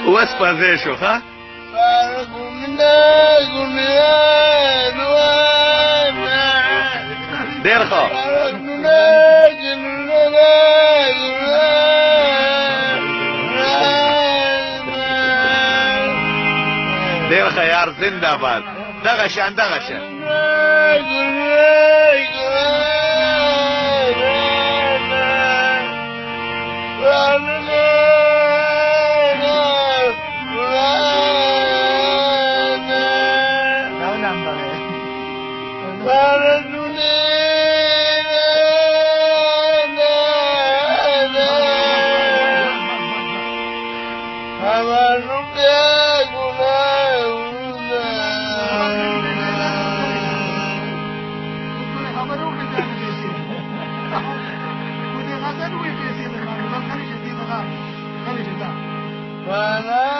اوس پځې شو ها ډېر ښه ډېر ښه یار زنده باد دغه شان Well,